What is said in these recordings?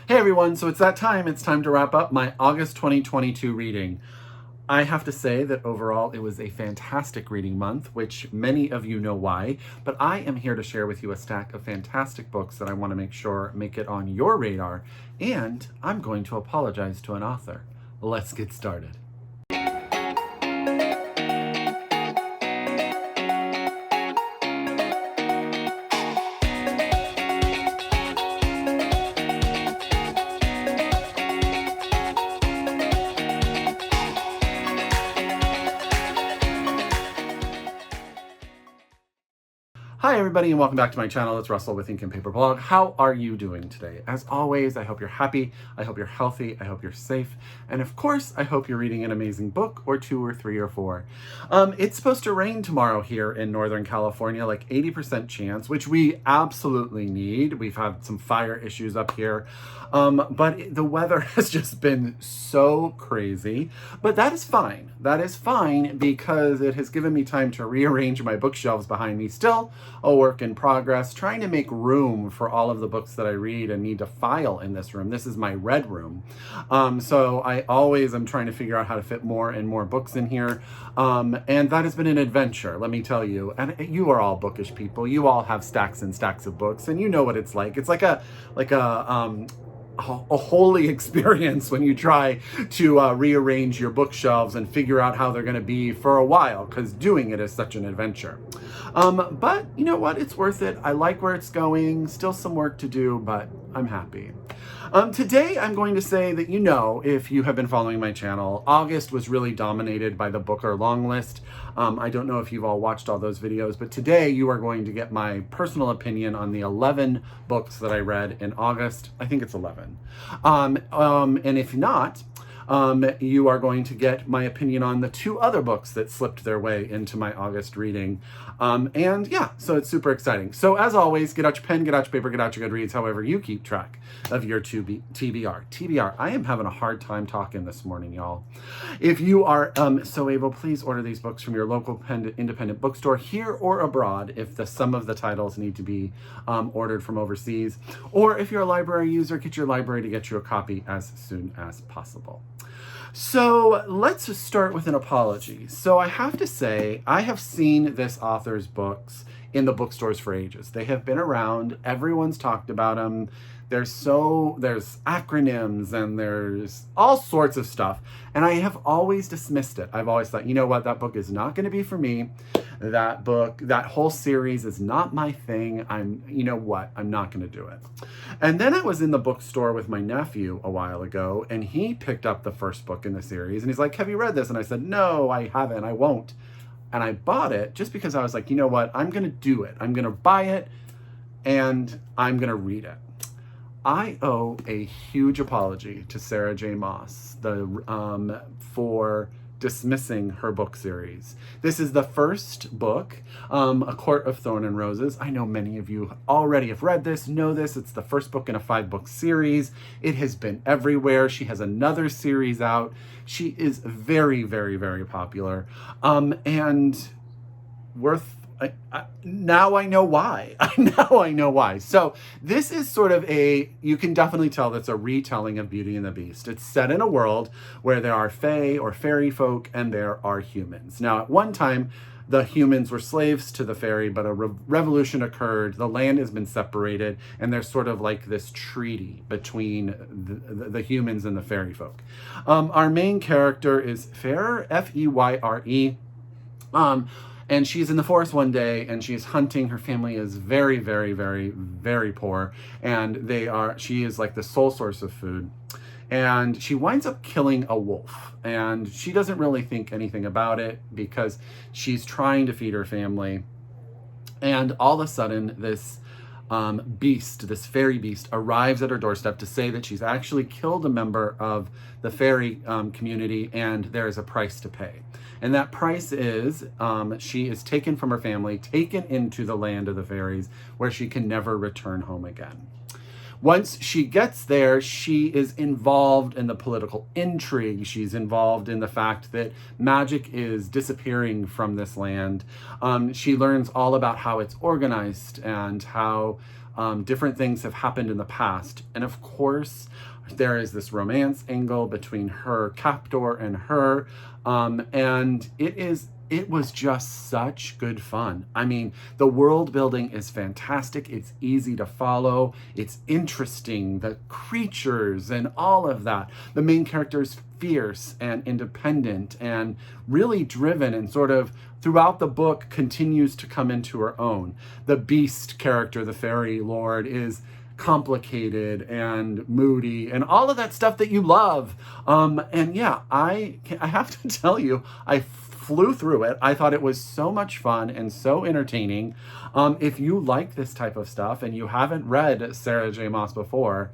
Hey everyone, so it's that time. It's time to wrap up my August 2022 reading. I have to say that overall it was a fantastic reading month, which many of you know why, but I am here to share with you a stack of fantastic books that I want to make sure make it on your radar, and I'm going to apologize to an author. Let's get started. Hi everybody and welcome back to my channel. It's Russell with Ink and Paper Blog. How are you doing today? As always, I hope you're happy, I hope you're healthy, I hope you're safe, and of course, I hope you're reading an amazing book or two or three or four. It's supposed to rain tomorrow here in Northern California, like 80% chance, which we absolutely need. We've had some fire issues up here, but the weather has just been so crazy, but that is fine. That is fine because it has given me time to rearrange my bookshelves behind me. Still a work in progress, trying to make room for all of the books that I read and need to file in this room. This is my red room. So I always am trying to figure out how to fit more and more books in here. And that has been an adventure, let me tell you. And you are all bookish people. You all have stacks and stacks of books and you know what it's like. It's like a holy experience when you try to rearrange your bookshelves and figure out how they're going to be for a while, because doing it is such an adventure. But you know what? It's worth it. I like where it's going. Still some work to do, but I'm happy. Today, I'm going to say that, you know, if you have been following my channel, August was really dominated by the Booker long list. I don't know if you've all watched all those videos, but today you are going to get my personal opinion on the 11 books that I read in August. I think it's 11. And if not, you are going to get my opinion on the 2 other books that slipped their way into my August reading. And yeah, so it's super exciting. So as always, get out your pen, get out your paper, get out your Goodreads, however you keep track of your TBR. TBR, I am having a hard time talking this morning, y'all. If you are so able, please order these books from your local independent bookstore here or abroad if some of the titles need to be ordered from overseas. Or if you're a library user, get your library to get you a copy as soon as possible. So let's start with an apology. So I have to say, I have seen this author's books in the bookstores for ages. They have been around. Everyone's talked about them. There's acronyms and there's all sorts of stuff. And I have always dismissed it. I've always thought, you know what, that book is not going to be for me. That book, that whole series is not my thing. You know what, I'm not going to do it. And then I was in the bookstore with my nephew a while ago, and he picked up the first book in the series, and he's like, have you read this? And I said, no, I haven't, I won't. And I bought it just because I was like, you know what, I'm going to do it. I'm going to buy it, and I'm going to read it. I owe a huge apology to Sarah J. Maas for dismissing her book series. This is the first book, A Court of Thorn and Roses. I know many of you already have read this, know this. It's the first book in a 5-book series. It has been everywhere. She has another series out. She is very, very, very popular, and worth now I know why. Now I know why. So this is sort of you can definitely tell that's a retelling of Beauty and the Beast. It's set in a world where there are fae or fairy folk and there are humans. Now at one time, the humans were slaves to the fairy, but a revolution occurred. The land has been separated, and there's sort of like this treaty between the humans and the fairy folk. Our main character is Feyre, F-E-Y-R-E. And she's in the forest one day and she's hunting. Her family is very, very, very, very poor. And she is like the sole source of food. And she winds up killing a wolf. And she doesn't really think anything about it because she's trying to feed her family. And all of a sudden, this this fairy beast, arrives at her doorstep to say that she's actually killed a member of the fairy community and there is a price to pay. And that price is she is taken from her family, taken into the land of the fairies where she can never return home again. Once she gets there, she is involved in the political intrigue. She's involved in the fact that magic is disappearing from this land. She learns all about how it's organized and how Different things have happened in the past. And of course, there is this romance angle between her captor and her. And it was just such good fun. I mean, the world building is fantastic. It's easy to follow. It's interesting. The creatures and all of that. The main character is fierce and independent and really driven, and sort of throughout the book continues to come into her own. The beast character, the fairy lord, is complicated and moody and all of that stuff that you love. And yeah, I have to tell you, I flew through it. I thought it was so much fun and so entertaining. If you like this type of stuff and you haven't read Sarah J. Maas before,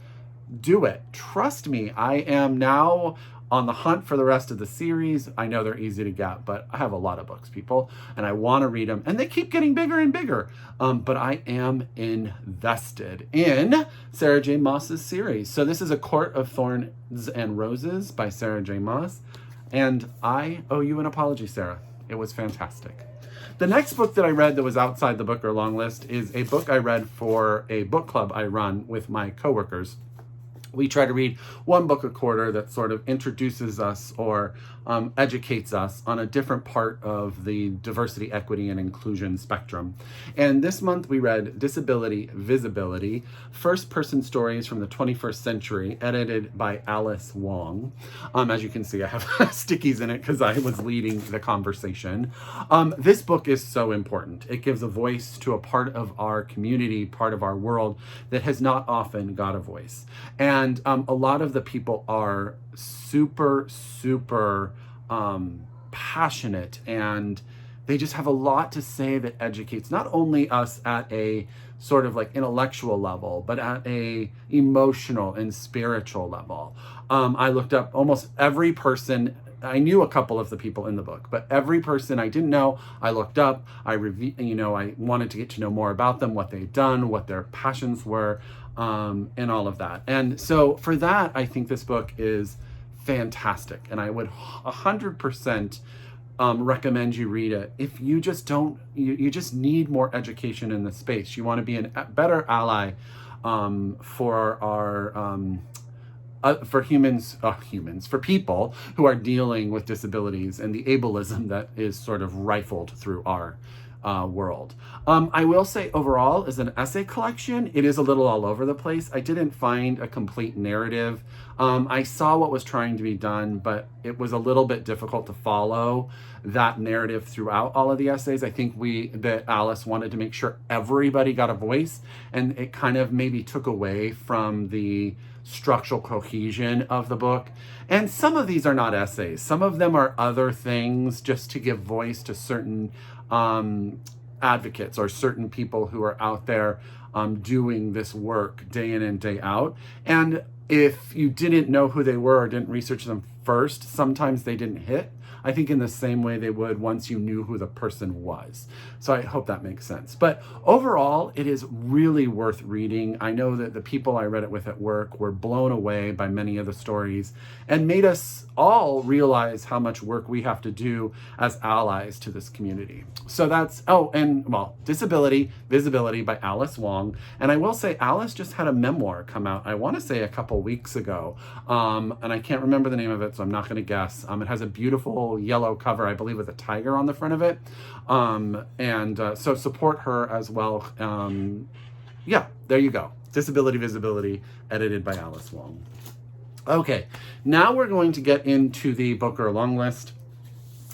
do it. Trust me, I am now on the hunt for the rest of the series. I know they're easy to get, but I have a lot of books, people, and I want to read them, and they keep getting bigger and bigger. But I am invested in Sarah J. Maas's series. So this is A Court of Thorns and Roses by Sarah J. Maas, and I owe you an apology, Sarah. It was fantastic. The next book that I read that was outside the book or long list is a book I read for a book club I run with my coworkers. We try to read one book a quarter that sort of introduces us or educates us on a different part of the diversity, equity, and inclusion spectrum. And this month we read Disability Visibility, First-Person Stories from the 21st Century, edited by Alice Wong. As you can see, I have stickies in it because I was leading the conversation. This book is so important. It gives a voice to a part of our community, part of our world that has not often got a voice. And a lot of the people are super passionate, and they just have a lot to say that educates not only us at a sort of like intellectual level, but at a emotional and spiritual level. I looked up almost every person. I knew a couple of the people in the book, but every person I didn't know, I looked up. I wanted to get to know more about them, what they'd done, what their passions were, and all of that. And so for that, I think this book is fantastic, and I would 100% recommend you read it. If you just don't, you just need more education in the space. You want to be a better ally for our for for people who are dealing with disabilities and the ableism that is sort of rifled through our world. I will say overall, as an essay collection, it is a little all over the place. I didn't find a complete narrative. I saw what was trying to be done, but it was a little bit difficult to follow that narrative throughout all of the essays. I think that Alice wanted to make sure everybody got a voice, and it kind of maybe took away from the structural cohesion of the book. And some of these are not essays. Some of them are other things just to give voice to certain advocates or certain people who are out there doing this work day in and day out. And if you didn't know who they were or didn't research them first, sometimes they didn't hit. I think in the same way they would once you knew who the person was. So I hope that makes sense. But overall, it is really worth reading. I know that the people I read it with at work were blown away by many of the stories and made us all realize how much work we have to do as allies to this community. So that's, Disability Visibility by Alice Wong. And I will say Alice just had a memoir come out, I want to say a couple weeks ago. And I can't remember the name of it, so I'm not going to guess. It has a beautiful yellow cover, I believe, with a tiger on the front of it. So support her as well. Yeah, there you go. Disability Visibility, edited by Alice Wong. Okay, now we're going to get into the book or long list.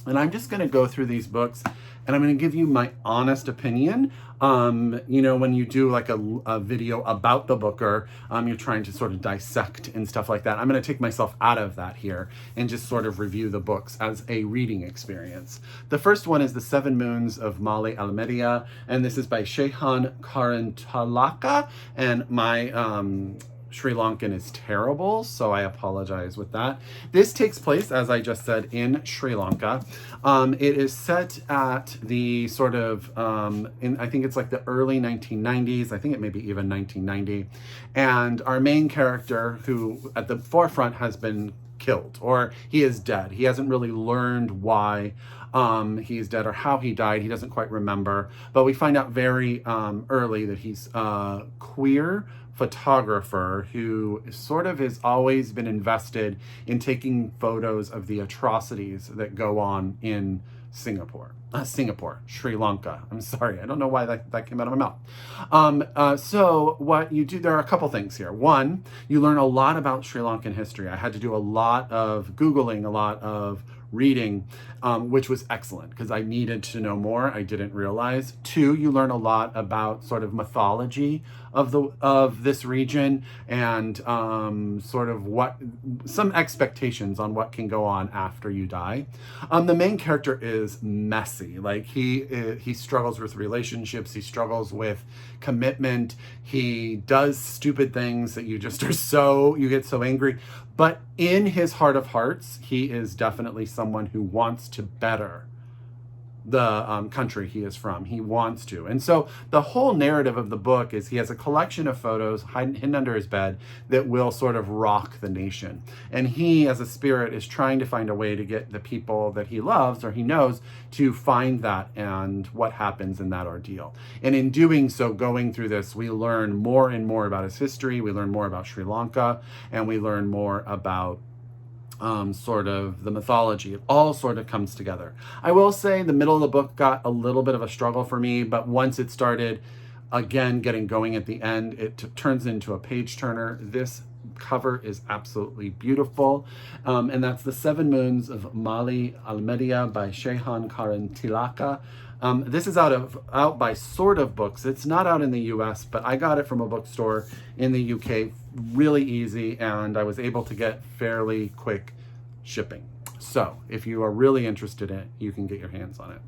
And I'm just going to go through these books and I'm going to give you my honest opinion. When you do like a video about the booker, you're trying to sort of dissect and stuff like that. I'm going to take myself out of that here and just sort of review the books as a reading experience. The first one is The Seven Moons of Mali Almeria, and this is by Shehan Karunatilaka, and my Sri Lankan is terrible, so I apologize with that. This takes place, as I just said, in Sri Lanka. It is set at the sort of, I think it's like the early 1990s. I think it may be even 1990. And our main character, who at the forefront has been killed, or he is dead. He hasn't really learned why he's dead or how he died. He doesn't quite remember, but we find out very early that he's a queer photographer who sort of has always been invested in taking photos of the atrocities that go on in Singapore, Sri Lanka. I'm sorry, I don't know why that came out of my mouth. So what you do, there are a couple things here. One, you learn a lot about Sri Lankan history. I had to do a lot of Googling, a lot of reading, which was excellent because I needed to know more. I didn't realize. Two, you learn a lot about sort of mythology of this region and sort of some expectations on what can go on after you die. The main character is messy. Like he struggles with relationships. He struggles with commitment. He does stupid things that you just you get so angry. But in his heart of hearts, he is definitely someone who wants to better the country he is from. He wants to. And so the whole narrative of the book is he has a collection of photos hidden under his bed that will sort of rock the nation. And he, as a spirit, is trying to find a way to get the people that he loves or he knows to find that and what happens in that ordeal. And in doing so, going through this, we learn more and more about his history. We learn more about Sri Lanka, and we learn more about sort of the mythology. It all sort of comes together. I will say the middle of the book got a little bit of a struggle for me, but once it started again getting going at the end, it turns into a page turner. This cover is absolutely beautiful, and that's The Seven Moons of Mali Almeria by Shehan Karunatilaka. This is out by Sort of Books. It's not out in the US, but I got it from a bookstore in the UK, really easy, and I was able to get fairly quick shipping. So if you are really interested in it, you can get your hands on it.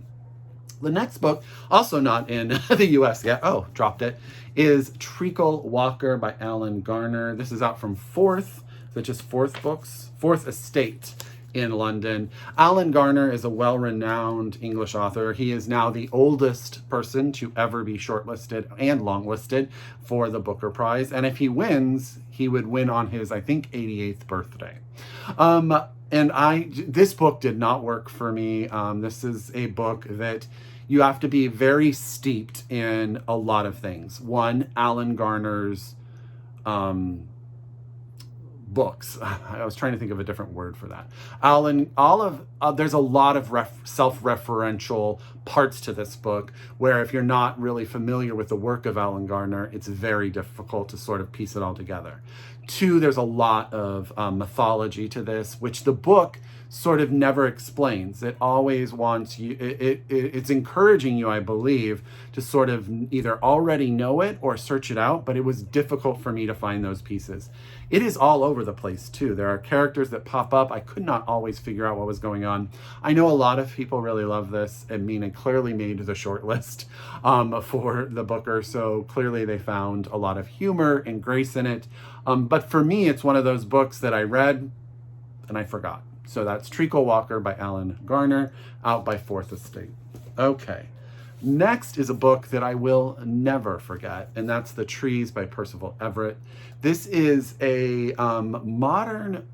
The next book, also not in the US yet, dropped it, is Treacle Walker by Garner. This is out from Fourth Estate in London. Garner is a well-renowned English author. He is now the oldest person to ever be shortlisted and longlisted for the Booker Prize. And if he wins, he would win on his, I think, 88th birthday. This book did not work for me. This is a book that you have to be very steeped in a lot of things. One, Garner's books. I was trying to think of a different word for that. There's a lot of self-referential parts to this book where if you're not really familiar with the work of Garner, it's very difficult to sort of piece it all together. Two, there's a lot of mythology to this, which the book sort of never explains. It always wants you, it's encouraging you, I believe, to sort of either already know it or search it out, but it was difficult for me to find those pieces. It is all over the place too. There are characters that pop up. I could not always figure out what was going on. I know a lot of people really love this. I mean, it clearly made the short list for the Booker, so clearly they found a lot of humor and grace in it. But for me, it's one of those books that I read and I forgot. So that's Treacle Walker by Garner, out by Fourth Estate. Okay. Next is a book that I will never forget, and that's The Trees by Percival Everett. This is a modern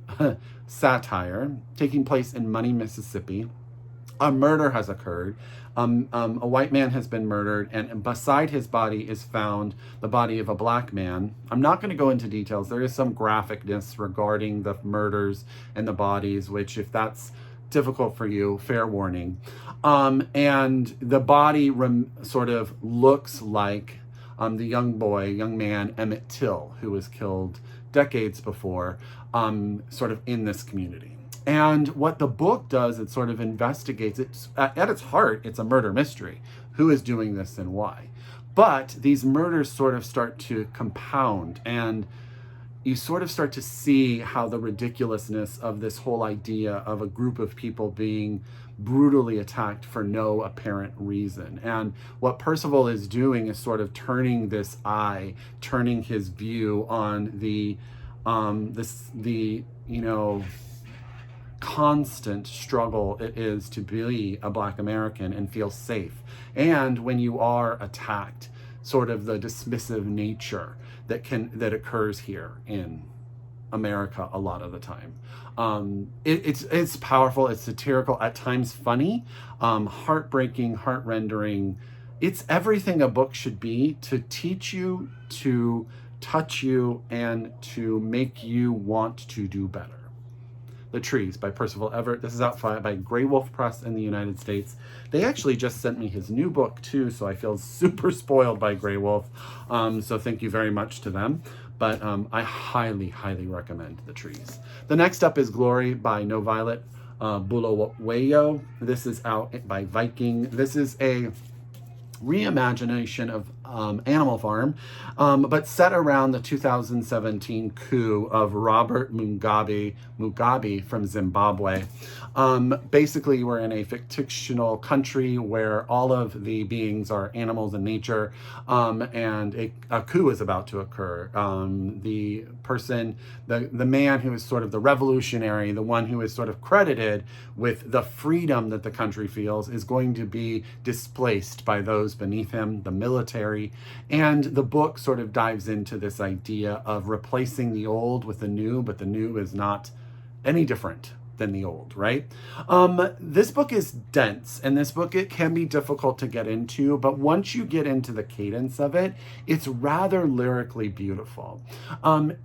satire taking place in Money, Mississippi. A murder has occurred. A white man has been murdered, and beside his body is found the body of a black man. I'm not going to go into details. There is some graphicness regarding the murders and the bodies, which if that's difficult for you, fair warning. And the body sort of looks like the young man, Emmett Till, who was killed decades before, sort of in this community. And what the book does, it sort of investigates. It's at its heart, it's a murder mystery. Who is doing this and why? But these murders sort of start to compound, and you sort of start to see how the ridiculousness of this whole idea of a group of people being brutally attacked for no apparent reason. And what Percival is doing is sort of turning his view on the constant struggle it is to be a Black American and feel safe. And when you are attacked, sort of the dismissive nature that occurs here in America a lot of the time. It's powerful, it's satirical, at times funny, heartbreaking, heart-rendering. It's everything a book should be to teach you, to touch you, and to make you want to do better. The Trees by Percival Everett. This is out by Graywolf Press in the United States. They actually just sent me his new book too, so I feel super spoiled by Graywolf. So thank you very much to them. But I highly, highly recommend The Trees. The next up is Glory by Noviolet, Bulawayo. This is out by Viking. This is a reimagination of Animal Farm, but set around the 2017 coup of Robert Mugabe from Zimbabwe. Basically, we're in a fictional country where all of the beings are animals in nature, and a coup is about to occur. The person, the man who is sort of the revolutionary, the one who is sort of credited with the freedom that the country feels, is going to be displaced by those beneath him, the military. And the book sort of dives into this idea of replacing the old with the new, but the new is not any different than the old, right? This book is dense, and this book, it can be difficult to get into, but once you get into the cadence of it, it's rather lyrically beautiful.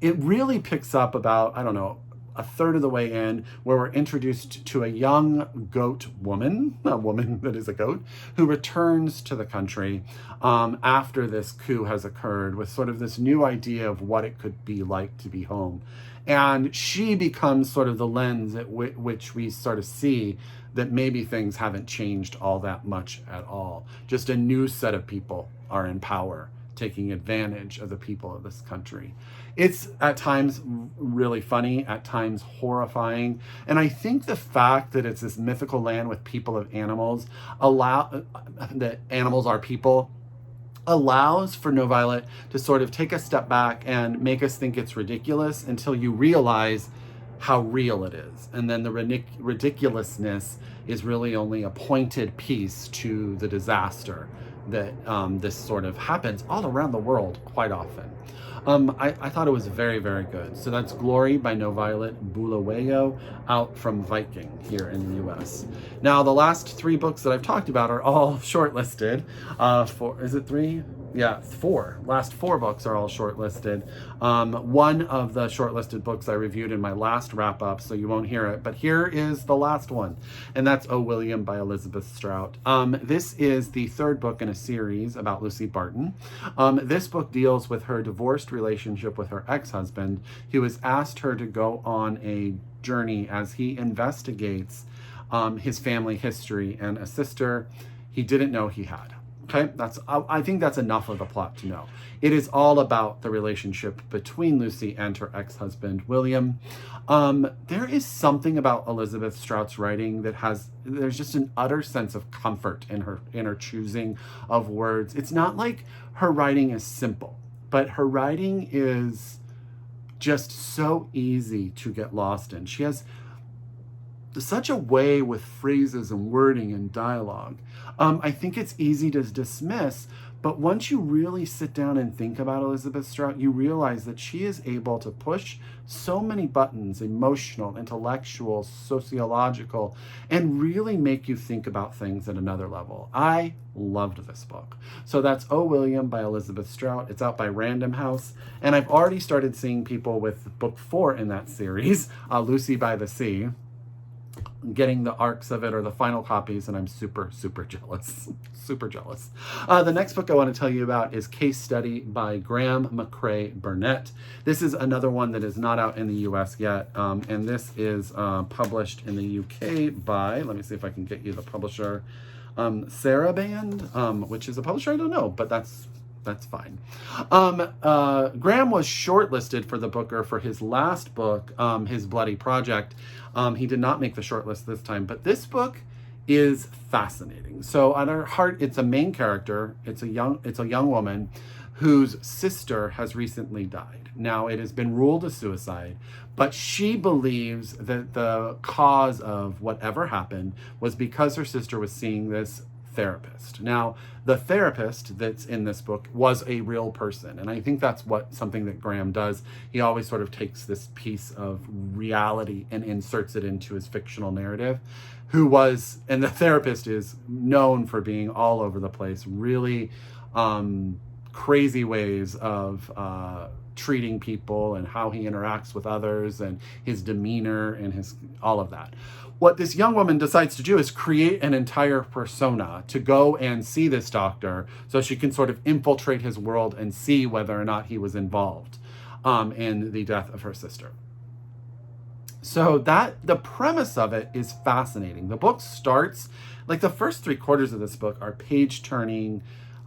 It really picks up about, I don't know, a third of the way in, where we're introduced to a young goat woman, a woman that is a goat, who returns to the country after this coup has occurred with sort of this new idea of what it could be like to be home. And she becomes sort of the lens at which we sort of see that maybe things haven't changed all that much at all. Just a new set of people are in power, taking advantage of the people of this country. It's at times really funny, at times horrifying. And I think the fact that it's this mythical land with people of animals, that animals are people, allows for Noviolet to sort of take a step back and make us think it's ridiculous until you realize how real it is. And then the ridiculousness is really only a pointed piece to the disaster that this sort of happens all around the world quite often. I thought it was very, very good. So that's Glory by Noviolet Bulawayo, out from Viking here in the US. Now, the last three books that I've talked about are all shortlisted. Is it three? Yeah, four. Last four books are all shortlisted. One of the shortlisted books I reviewed in my last wrap up, so you won't hear it, but here is the last one, and that's O. William by Elizabeth Strout. This is the third book in a series about Lucy Barton. This book deals with her divorced relationship with her ex-husband, who has asked her to go on a journey as he investigates his family history and a sister he didn't know he had. Okay, I think that's enough of the plot to know. It is all about the relationship between Lucy and her ex-husband, William. There is something about Elizabeth Strout's writing that there's just an utter sense of comfort in her choosing of words. It's not like her writing is simple, but her writing is just so easy to get lost in. She has such a way with phrases and wording and dialogue. I think it's easy to dismiss, but once you really sit down and think about Elizabeth Strout, you realize that she is able to push so many buttons, emotional, intellectual, sociological, and really make you think about things at another level. I loved this book. So that's O. William by Elizabeth Strout. It's out by Random House, and I've already started seeing people with book 4 in that series, Lucy by the Sea, getting the arcs of it or the final copies, and I'm super, super jealous. Super jealous. The next book I want to tell you about is Case Study by Graeme, Macrae, Burnet. This is another one that is not out in the US yet, and this is published in the UK by, let me see if I can get you the publisher, Saraband, which is a publisher I don't know, but that's fine. Graeme was shortlisted for the Booker for his last book, his Bloody Project. He did not make the shortlist this time, but this book is fascinating. So at her heart, it's a main character. It's a young woman whose sister has recently died. Now, it has been ruled a suicide, but she believes that the cause of whatever happened was because her sister was seeing this therapist. Now, the therapist that's in this book was a real person. And I think that's something that Graeme does. He always sort of takes this piece of reality and inserts it into his fictional narrative. And the therapist is known for being all over the place, really crazy ways of treating people and how he interacts with others and his demeanor and all of that. What this young woman decides to do is create an entire persona to go and see this doctor so she can sort of infiltrate his world and see whether or not he was involved in the death of her sister. So the premise of it is fascinating. The book starts, like the first 3/4 of this book are page turning.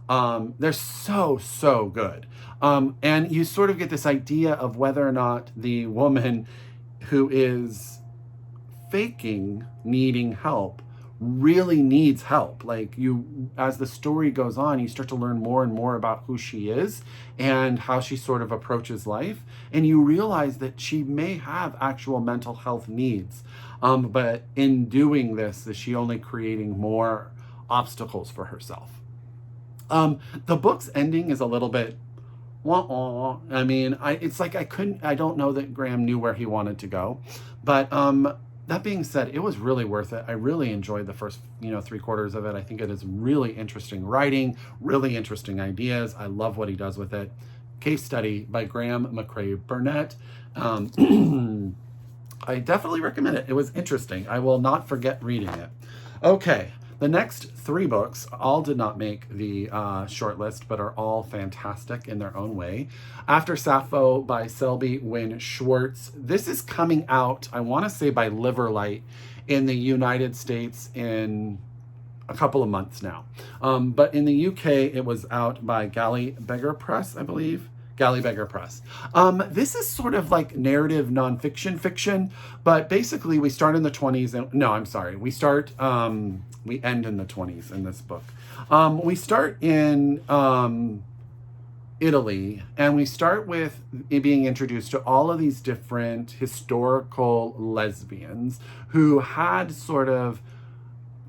They're so good. And you sort of get this idea of whether or not the woman who is faking needing help really needs help. Like as the story goes on, you start to learn more and more about who she is and how she sort of approaches life. And you realize that she may have actual mental health needs. But in doing this, is she only creating more obstacles for herself? The book's ending is a little bit I mean, I don't know that Graeme knew where he wanted to go, but that being said, it was really worth it. I really enjoyed the first, 3/4 of it. I think it is really interesting writing, really interesting ideas. I love what he does with it. Case study by Graeme Macrae Burnet. I definitely recommend it. It was interesting. I will not forget reading it. Okay. The next 3 books all did not make the short list, but are all fantastic in their own way. After Sappho by Selby Wynne Schwartz. This is coming out, I want to say, by Liverlight in the United States in a couple of months now. But in the UK, it was out by Galley Beggar Press, I believe. Galley Beggar Press. This is sort of like narrative nonfiction fiction, but basically we start in the 20s. We end in the 20s in this book. We start in Italy, and we start with being introduced to all of these different historical lesbians who had sort of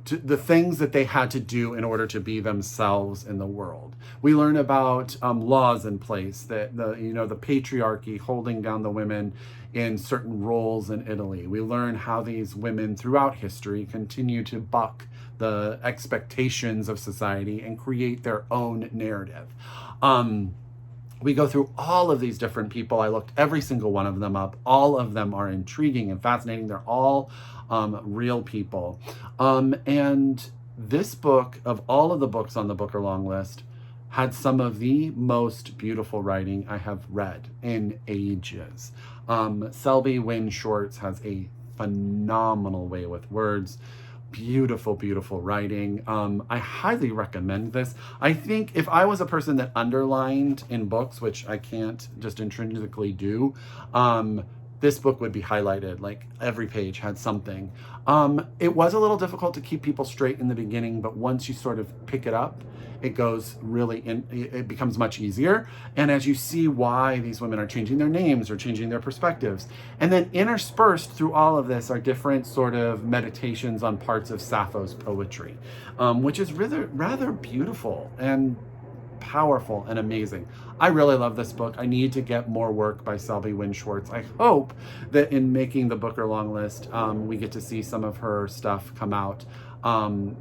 the things that they had to do in order to be themselves in the world. We learn about laws in place, that the patriarchy holding down the women in certain roles in Italy. We learn how these women throughout history continue to buck the expectations of society and create their own narrative. We go through all of these different people. I looked every single one of them up. All of them are intriguing and fascinating. They're all real people. And this book, of all of the books on the Booker long list, had some of the most beautiful writing I have read in ages. Selby Wynne Schwartz has a phenomenal way with words. Beautiful, beautiful writing. I highly recommend this. I think if I was a person that underlined in books, which I can't just intrinsically do, this book would be highlighted. Like every page had something. It was a little difficult to keep people straight in the beginning, but once you sort of pick it up, it goes really it becomes much easier. And as you see why these women are changing their names or changing their perspectives, and then interspersed through all of this are different sort of meditations on parts of Sappho's poetry, which is rather beautiful and powerful and amazing. I really love this book. I need to get more work by Selby Wynne Schwartz. I hope that in making the Booker long list, we get to see some of her stuff come out.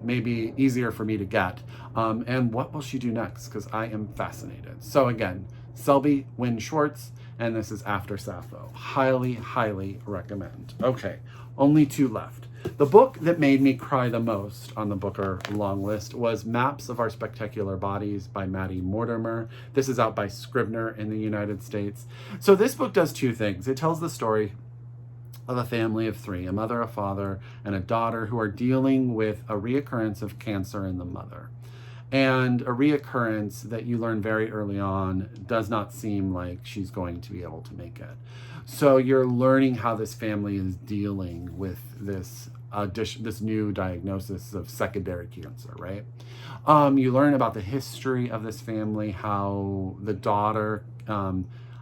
Maybe easier for me to get. And what will she do next? Because I am fascinated. So again, Selby Wynne Schwartz, and this is After Sappho. Highly, highly recommend. Okay, only 2 left. The book that made me cry the most on the Booker long list was Maps of Our Spectacular Bodies by Maddie Mortimer. This is out by Scribner in the United States. So this book does 2 things. It tells the story of a family of 3, a mother, a father, and a daughter who are dealing with a reoccurrence of cancer in the mother. And a reoccurrence that you learn very early on does not seem like she's going to be able to make it. So you're learning how this family is dealing with this new diagnosis of secondary cancer, right? You learn about the history of this family, how the daughter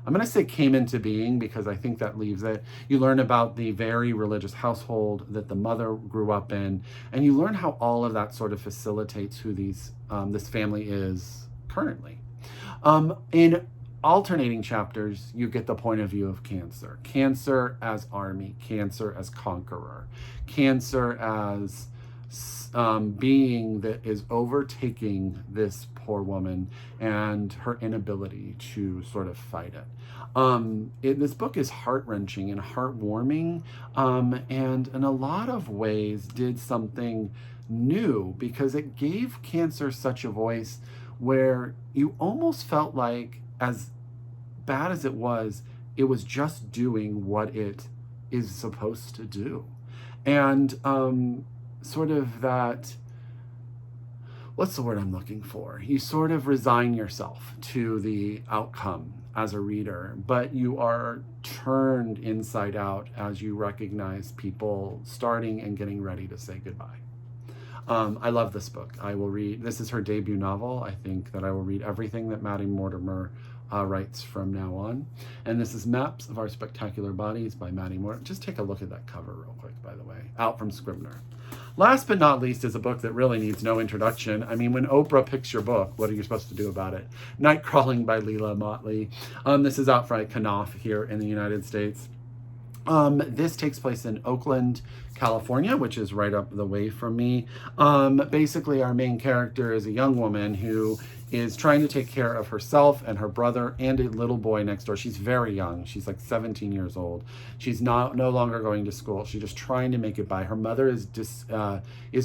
I'm going to say came into being because I think that leaves it. You learn about the very religious household that the mother grew up in, and you learn how all of that sort of facilitates who this family is currently. In alternating chapters, you get the point of view of Cancer. Cancer as army, Cancer as conqueror, Cancer as being that is overtaking this poor woman and her inability to sort of fight it. This book is heart-wrenching and heartwarming, and in a lot of ways did something new because it gave Cancer such a voice where you almost felt like, as bad as it was just doing what it is supposed to do. And sort of that, what's the word I'm looking for? You sort of resign yourself to the outcome as a reader, but you are turned inside out as you recognize people starting and getting ready to say goodbye. I love this book. I will read, this is her debut novel. I think that I will read everything that Maddie Mortimer writes from now on. And this is Maps of Our Spectacular Bodies by Maddie Mortimer. Just take a look at that cover real quick, by the way. Out from Scribner. Last but not least is a book that really needs no introduction. I mean, when Oprah picks your book, what are you supposed to do about it? Nightcrawling by Leila Motley. This is out from Knopf here in the United States. This takes place in Oakland, California, which is right up the way from me. Basically, our main character is a young woman who is trying to take care of herself and her brother and a little boy next door. She's very young. She's like 17 years old. She's no longer going to school. She's just trying to make it by. Her mother is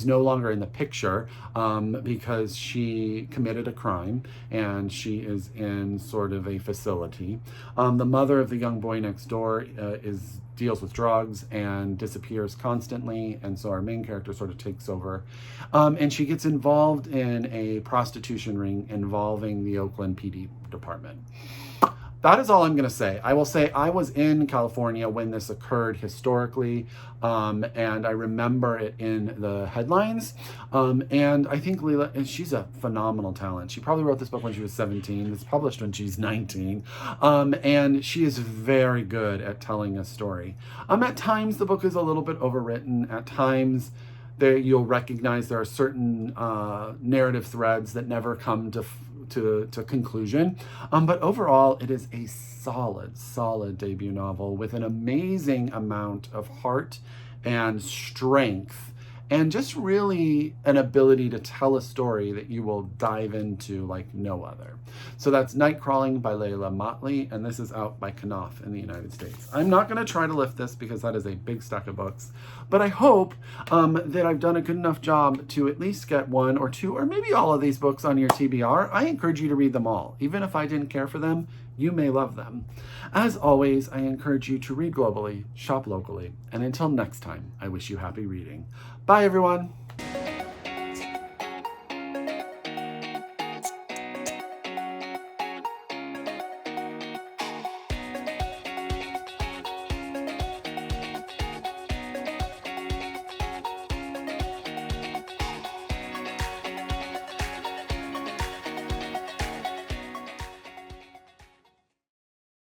no longer in the picture because she committed a crime and she is in sort of a facility. The mother of the young boy next door deals with drugs and disappears constantly, and so our main character sort of takes over, and she gets involved in a prostitution ring involving the Oakland PD department. That is all I'm going to say. I will say I was in California when this occurred historically, and I remember it in the headlines. And I think Leila, and she's a phenomenal talent. She probably wrote this book when she was 17. It's published when she's 19. And she is very good at telling a story. At times, the book is a little bit overwritten. At times, you'll recognize there are certain narrative threads that never come to conclusion. But overall, it is a solid debut novel with an amazing amount of heart and strength and just really an ability to tell a story that you will dive into like no other. So that's Nightcrawling by Leila Motley, and this is out by Knopf in the United States. I'm not going to try to lift this because that is a big stack of books, but I hope that I've done a good enough job to at least get one or two or maybe all of these books on your TBR. I encourage you to read them all. Even if I didn't care for them, you may love them. As always, I encourage you to read globally, shop locally, and until next time, I wish you happy reading. Bye, everyone.